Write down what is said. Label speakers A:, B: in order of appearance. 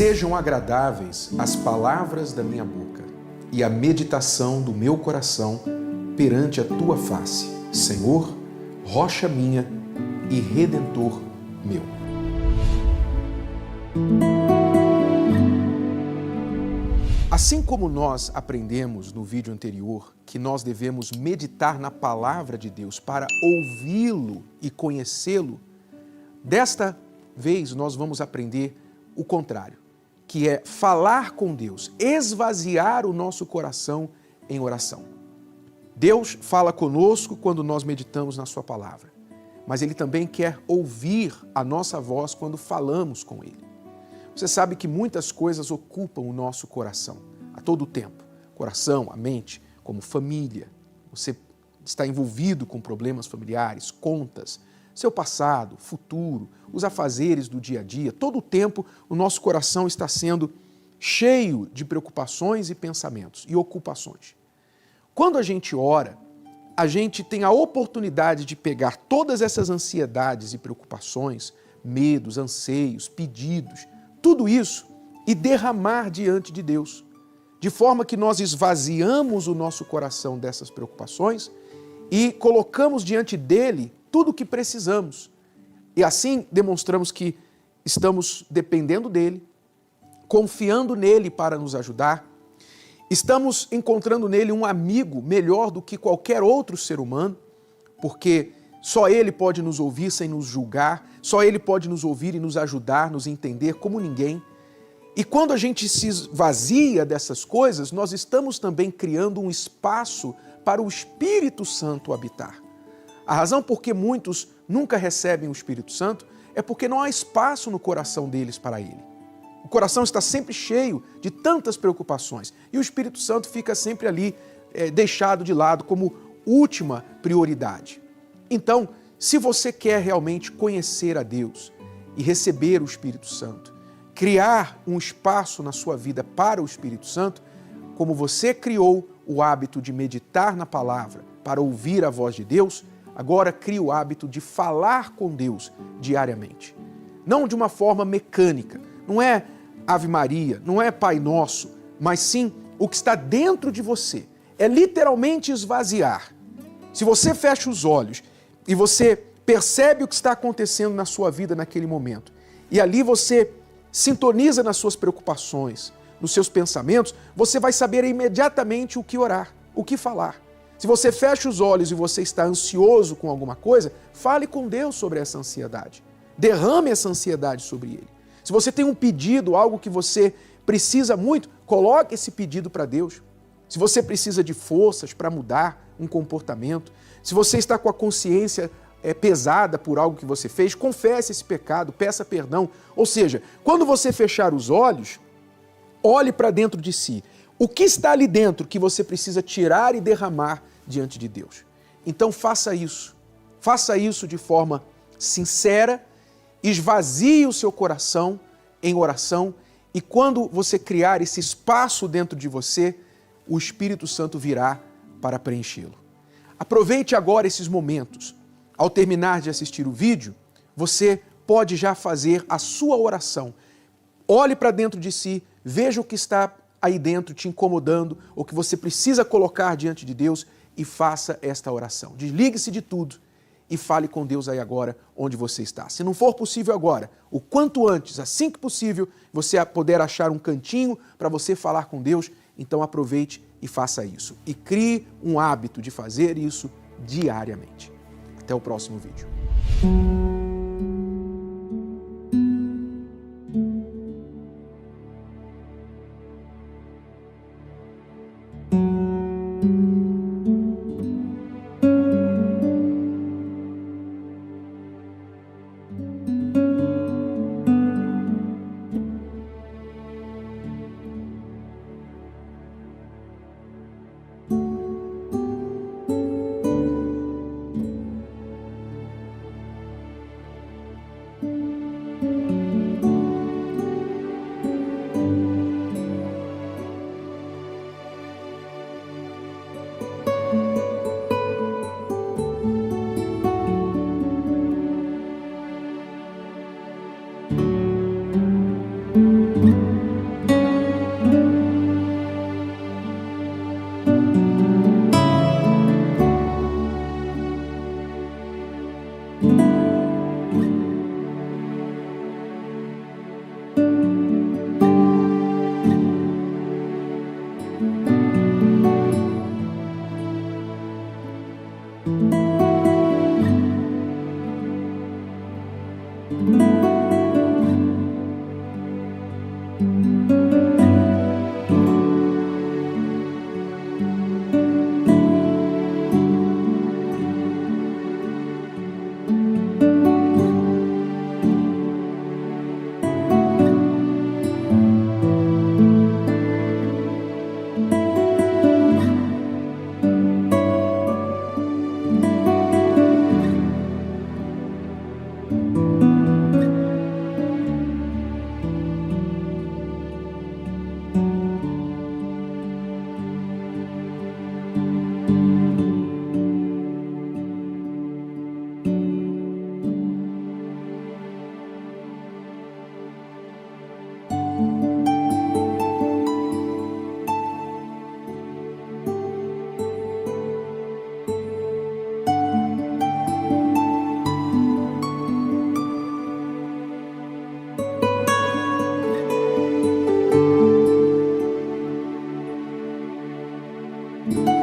A: Sejam agradáveis as palavras da minha boca e a meditação do meu coração perante a tua face, Senhor, rocha minha e redentor meu. Assim como nós aprendemos no vídeo anterior que nós devemos meditar na palavra de Deus para ouvi-lo e conhecê-lo, desta vez nós vamos aprender o contrário, que é falar com Deus, esvaziar o nosso coração em oração. Deus fala conosco quando nós meditamos na sua palavra, mas Ele também quer ouvir a nossa voz quando falamos com Ele. Você sabe que muitas coisas ocupam o nosso coração a todo tempo. Coração, a mente, como família. Você está envolvido com problemas familiares, contas, seu passado, futuro, os afazeres do dia a dia. Todo o tempo o nosso coração está sendo cheio de preocupações e pensamentos e ocupações. Quando a gente ora, a gente tem a oportunidade de pegar todas essas ansiedades e preocupações, medos, anseios, pedidos, tudo isso e derramar diante de Deus, de forma que nós esvaziamos o nosso coração dessas preocupações e colocamos diante dele tudo o que precisamos. E assim demonstramos que estamos dependendo dele, confiando nele para nos ajudar, estamos encontrando nele um amigo melhor do que qualquer outro ser humano, porque só ele pode nos ouvir sem nos julgar, só ele pode nos ouvir e nos ajudar, nos entender como ninguém. E quando a gente se esvazia dessas coisas, nós estamos também criando um espaço para o Espírito Santo habitar. A razão por que muitos nunca recebem o Espírito Santo é porque não há espaço no coração deles para ele. O coração está sempre cheio de tantas preocupações e o Espírito Santo fica sempre ali deixado de lado como última prioridade. Então, se você quer realmente conhecer a Deus e receber o Espírito Santo, criar um espaço na sua vida para o Espírito Santo, como você criou o hábito de meditar na palavra para ouvir a voz de Deus, agora crie o hábito de falar com Deus diariamente. Não de uma forma mecânica, não é Ave Maria, não é Pai Nosso, mas sim o que está dentro de você. É literalmente esvaziar. Se você fecha os olhos e você percebe o que está acontecendo na sua vida naquele momento, e ali você sintoniza nas suas preocupações, nos seus pensamentos, você vai saber imediatamente o que orar, o que falar. Se você fecha os olhos e você está ansioso com alguma coisa, fale com Deus sobre essa ansiedade. Derrame essa ansiedade sobre Ele. Se você tem um pedido, algo que você precisa muito, coloque esse pedido para Deus. Se você precisa de forças para mudar um comportamento, se você está com a consciência pesada por algo que você fez, confesse esse pecado, peça perdão. Ou seja, quando você fechar os olhos, olhe para dentro de si. O que está ali dentro que você precisa tirar e derramar diante de Deus? Então faça isso de forma sincera, esvazie o seu coração em oração e quando você criar esse espaço dentro de você, o Espírito Santo virá para preenchê-lo. Aproveite agora esses momentos. Ao terminar de assistir o vídeo, você pode já fazer a sua oração. Olhe para dentro de si, veja o que está aí dentro te incomodando, ou que você precisa colocar diante de Deus e faça esta oração. Desligue-se de tudo e fale com Deus aí agora onde você está. Se não for possível agora, o quanto antes, assim que possível, você puder achar um cantinho para você falar com Deus, então aproveite e faça isso. E crie um hábito de fazer isso diariamente. Até o próximo vídeo. Amém.